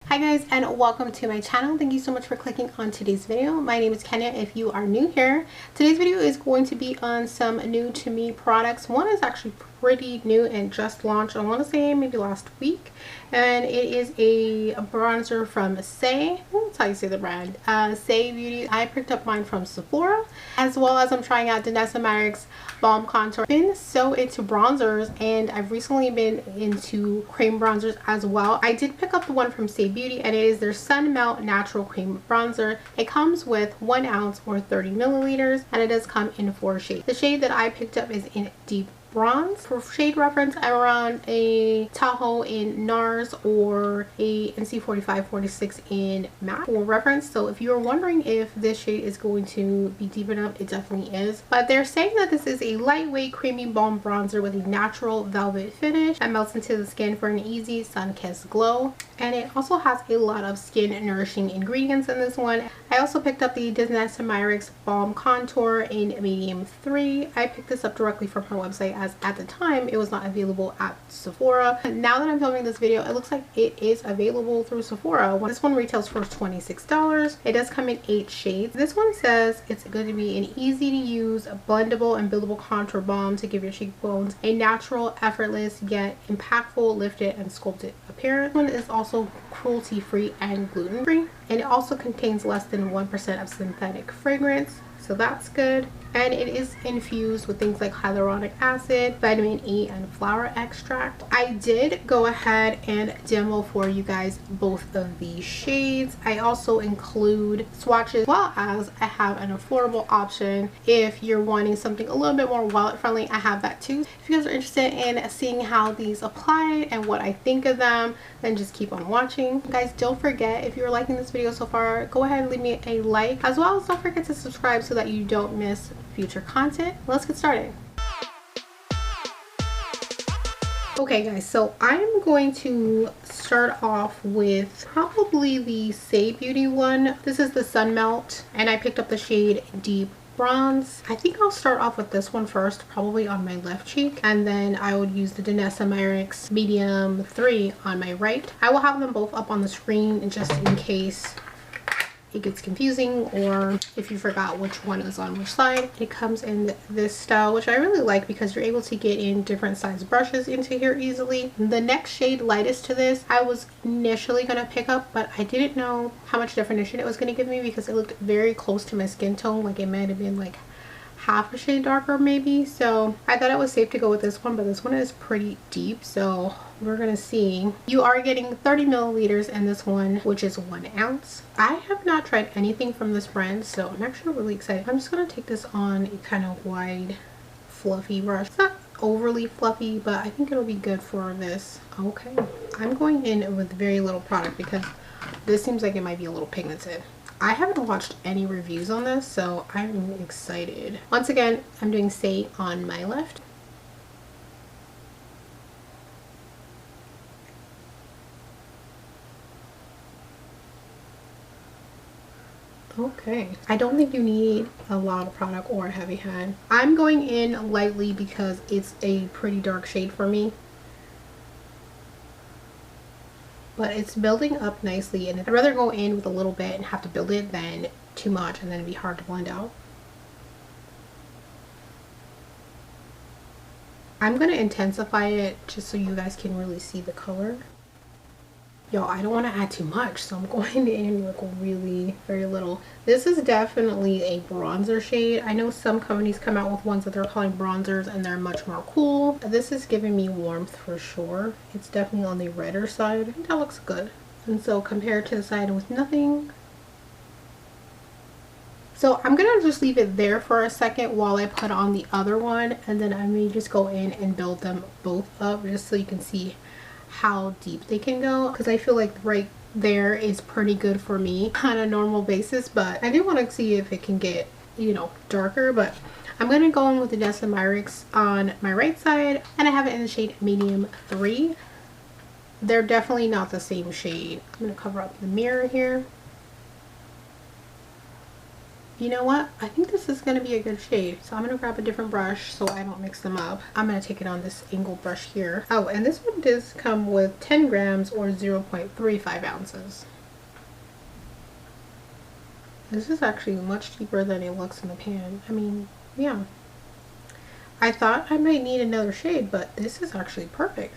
Hi guys, and welcome to my channel. Thank you so much for clicking on today's video. My name is Kenya if you are new here. Today's video is going to be on some new to me products. One is actually pretty new and just launched, I want to say maybe last week, and it is a bronzer from Saie. That's how you say the brand, Saie Beauty. I picked up mine from Sephora, as well as I'm trying out Danessa Myricks Balm Contour. I've been so into bronzers, and I've recently been into cream bronzers as well. I did pick up the one from Saie Beauty, and it is their Sun Melt Natural Cream Bronzer. It comes with 1 ounce or 30 milliliters, and it does come in 4 shades. The shade that I picked up is in Deep Bronze. For shade reference, I'm around a Tahoe in NARS or a NC45-46 in matte for reference. So if you're wondering if this shade is going to be deep enough, it definitely is. But they're saying that this is a lightweight creamy balm bronzer with a natural velvet finish that melts into the skin for an easy sun-kissed glow. And it also has a lot of skin nourishing ingredients in this one. I also picked up the Danessa Myricks Balm Contour in medium 3. I picked this up directly from her website, as at the time it was not available at Sephora. Now that I'm filming this video, it looks like it is available through Sephora. This one retails for $26. It does come in 8 shades. This one says it's going to be an easy to use, blendable and buildable contour balm to give your cheekbones a natural, effortless yet impactful lifted and sculpted appearance. This one is also cruelty free and gluten free, and it also contains less than 1% of synthetic fragrance, so that's good. And it is infused with things like hyaluronic acid, vitamin E, and flower extract. I did go ahead and demo for you guys both of these shades. I also include swatches, as well as I have an affordable option if you're wanting something a little bit more wallet friendly. I have that too. If you guys are interested in seeing how these apply and what I think of them, then just keep on watching. Guys, don't forget, if you're liking this video so far, go ahead and leave me a like, as well as don't forget to subscribe so that you don't miss future content. Let's get started. Okay guys, so I'm going to start off with probably the Saie Beauty one. This is the Sun Melt, and I picked up the shade Deep Bronze. I think I'll start off with this one first, probably on my left cheek, and then I would use the Danessa Myricks medium 3 on my right. I will have them both up on the screen just in case it gets confusing, or if you forgot which one is on which side. It comes in this style, which I really like because you're able to get in different size brushes into here easily. The next shade lightest to this I was initially going to pick up, but I didn't know how much definition it was going to give me because it looked very close to my skin tone. Like, it might have been like half a shade darker maybe, so I thought it was safe to go with this one, but this one is pretty deep, so we're gonna see. You are getting 30 milliliters in this one, which is 1 ounce. I have not tried anything from this brand, so I'm actually really excited. I'm just gonna take this on a kind of wide fluffy brush. It's not overly fluffy, but I think it'll be good for this. Okay, I'm going in with very little product because this seems like it might be a little pigmented. I haven't watched any reviews on this, so I'm excited. Once again, I'm doing Saie on my left. Okay, I don't think you need a lot of product or a heavy hand. I'm going in lightly because it's a pretty dark shade for me, but it's building up nicely, and I'd rather go in with a little bit and have to build it than too much and then it'd be hard to blend out. I'm going to intensify it just so you guys can really see the color. Y'all, I don't want to add too much, so I'm going in with really very little. This is definitely a bronzer shade. I know some companies come out with ones that they're calling bronzers and they're much more cool. This is giving me warmth for sure. It's definitely on the redder side. I think that looks good. And so compared to the side with nothing. So I'm gonna just leave it there for a second while I put on the other one, and then I may just go in and build them both up just so you can see how deep they can go, because I feel like right there is pretty good for me on a normal basis, but I do want to see if it can get, you know, darker. But I'm going to go in with the Danessa Myricks on my right side, and I have it in the shade medium 3. They're definitely not the same shade. I'm going to cover up the mirror here. You know what? I think this is going to be a good shade. So I'm going to grab a different brush so I don't mix them up. I'm going to take it on this angled brush here. Oh, and this one does come with 10 grams or 0.35 ounces. This is actually much cheaper than it looks in the pan. I mean, yeah. I thought I might need another shade, but this is actually perfect.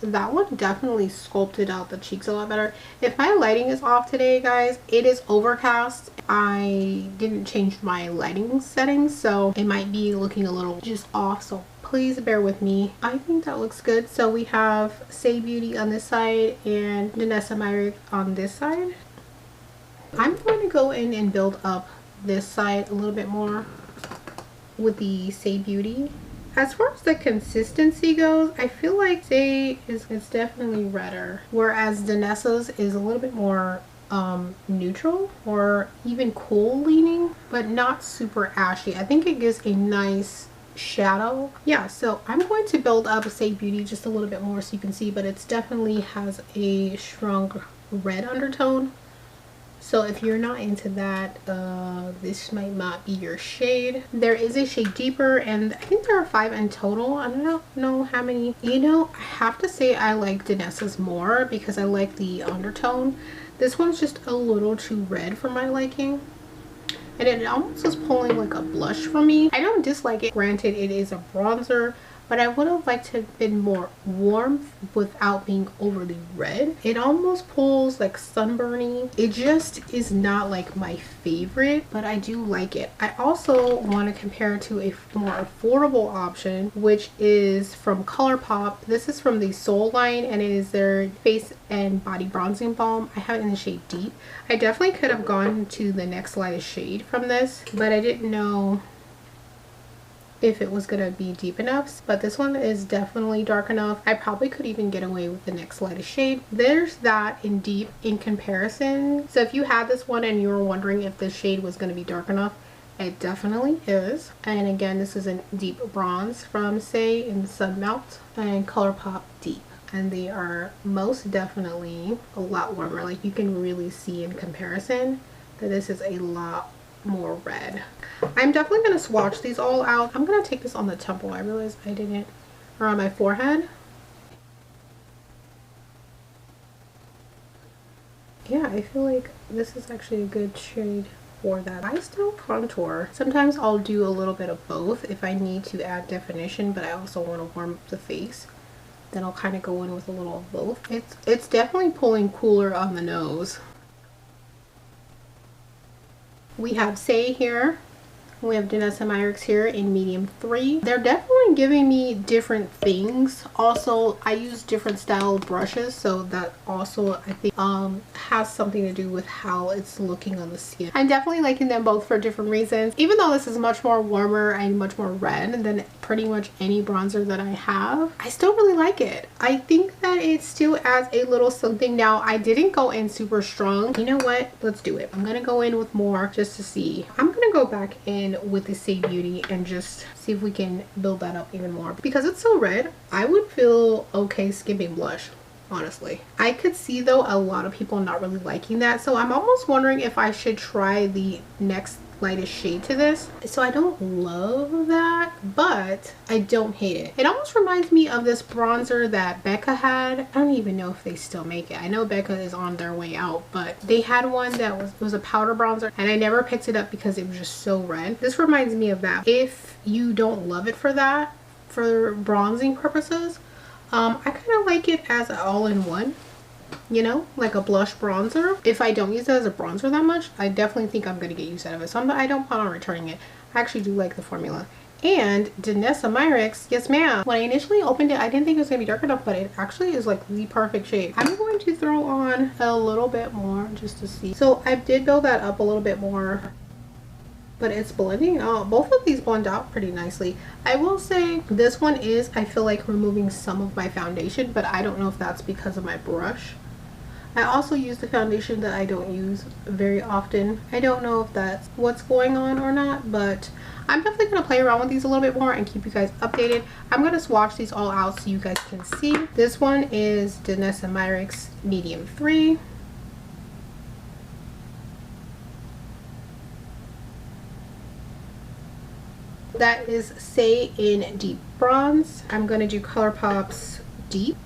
That one definitely sculpted out the cheeks a lot better. If my lighting is off today, guys, it is overcast. I didn't change my lighting settings, so it might be looking a little just off, so please bear with me. I think that looks good. So we have Saie Beauty on this side and Danessa Myricks on this side. I'm going to go in and build up this side a little bit more with the Saie Beauty. As far as the consistency goes, I feel like Saie is definitely redder, whereas Danessa's is a little bit more neutral or even cool leaning, but not super ashy. I think it gives a nice shadow. Yeah, so I'm going to build up Saie Beauty just a little bit more so you can see, but it definitely has a strong red undertone. So if you're not into that, this might not be your shade. There is a shade deeper, and I think there are 5 in total. I don't know how many. You know, I have to say I like Danessa's more because I like the undertone. This one's just a little too red for my liking. And it almost is pulling like a blush for me. I don't dislike it. Granted, it is a bronzer, but I would have liked to have been more warm without being overly red. It almost pulls like sunburny. It just is not like my favorite, but I do like it. I also want to compare it to a more affordable option, which is from Colourpop. This is from the Soul line, and it is their face and body bronzing balm. I have it in the shade Deep. I definitely could have gone to the next lightest shade from this, but I didn't know if it was gonna be deep enough, but this one is definitely dark enough. I probably could even get away with the next lightest shade. There's that in Deep in comparison. So if you had this one and you were wondering if this shade was gonna be dark enough, it definitely is. And again, this is a deep bronze from Saie in Sun Melt and Colourpop Deep, and they are most definitely a lot warmer. Like, you can really see in comparison that this is a lot more red. I'm definitely going to swatch these all out. I'm going to take this on the temple. I realized I didn't, or on my forehead. Yeah, I feel like this is actually a good shade for that. I still contour. Sometimes I'll do a little bit of both if I need to add definition, but I also want to warm up the face. Then I'll kind of go in with a little of both. It's definitely pulling cooler on the nose. We have Saie here. We have Danessa Myricks here in medium 3. They're definitely giving me different things. Also, I use different style brushes, so that also I think has something to do with how it's looking on the skin. I'm definitely liking them both for different reasons. Even though this is much more warmer and much more red than pretty much any bronzer that I have, I still really like it. I think that it still adds a little something. Now, I didn't go in super strong. You know what? Let's do it. I'm gonna go in with more just to see. I'm gonna go back in with the Saie Beauty and just see if we can build that up even more. Because it's so red, I would feel okay skipping blush, honestly. I could see though a lot of people not really liking that, so I'm almost wondering if I should try the next lightest shade to this. So I don't love that, but I don't hate it. It almost reminds me of this bronzer that Becca had. I don't even know if they still make it. I know Becca is on their way out, but they had one that was a powder bronzer, and I never picked it up because it was just so red. This reminds me of that. If you don't love it for that, for bronzing purposes, I kind of like it as an all-in-one, you know, like a blush bronzer. If I don't use it as a bronzer that much, I definitely think I'm going to get use out of it. So I don't plan on returning it. I actually do like the formula. And Danessa Myricks, yes ma'am. When I initially opened it, I didn't think it was going to be dark enough, but it actually is like the perfect shade. I'm going to throw on a little bit more just to see. So I did build that up a little bit more, but it's blending out. Both of these blend out pretty nicely. I will say this one is, I feel like, removing some of my foundation, but I don't know if that's because of my brush. I also use the foundation that I don't use very often. I don't know if that's what's going on or not, but I'm definitely going to play around with these a little bit more and keep you guys updated. I'm going to swatch these all out so you guys can see. This one is Danessa Myricks Medium 3. That is Saie in Deep Bronze. I'm going to do Colourpop's Deep.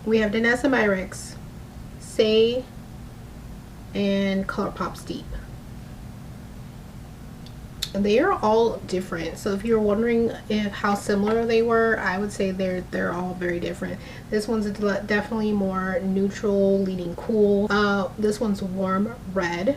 We have Danessa Myricks, Saie, and Colourpop's Deep. They are all different, so if you're wondering how similar they were, I would say they're all very different. This one's definitely more neutral, leaning cool. This one's warm red,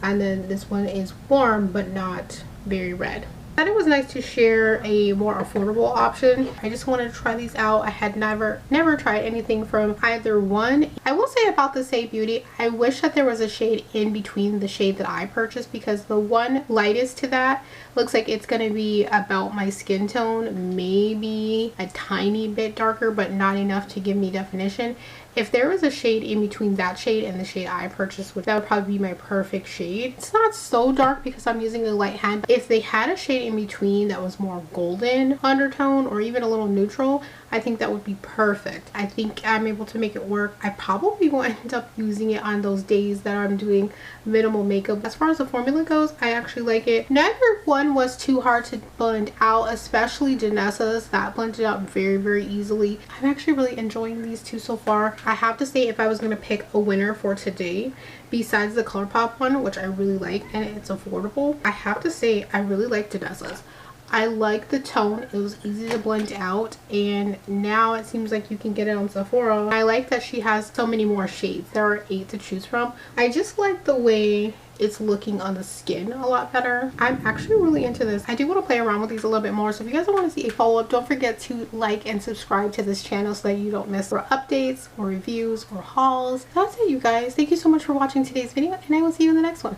and then this one is warm but not very red. I thought it was nice to share a more affordable option. I just wanted to try these out. I had never tried anything from either one. I will say about the Saie Beauty, I wish that there was a shade in between the shade that I purchased, because the one lightest to that looks like it's going to be about my skin tone, maybe a tiny bit darker, but not enough to give me definition. If there was a shade in between that shade and the shade I purchased, that would probably be my perfect shade. It's not so dark because I'm using a light hand. If they had a shade in between that was more golden undertone or even a little neutral, I think that would be perfect. I think I'm able to make it work. I probably will end up using it on those days that I'm doing minimal makeup. As far as the formula goes, I actually like it. Neither one was too hard to blend out, especially Danessa's. That blended out very, very easily. I'm actually really enjoying these two so far. I have to say, if I was going to pick a winner for today, besides the Colourpop one, which I really like and it's affordable, I have to say I really like Danessa's. I like the tone. It was easy to blend out, and now it seems like you can get it on Sephora. I like that she has so many more shades. There are 8 to choose from. I just like the way it's looking on the skin a lot better. I'm actually really into this. I do want to play around with these a little bit more, so if you guys want to see a follow-up, don't forget to like and subscribe to this channel so that you don't miss more updates or reviews or hauls. That's it, you guys. Thank you so much for watching today's video, and I will see you in the next one.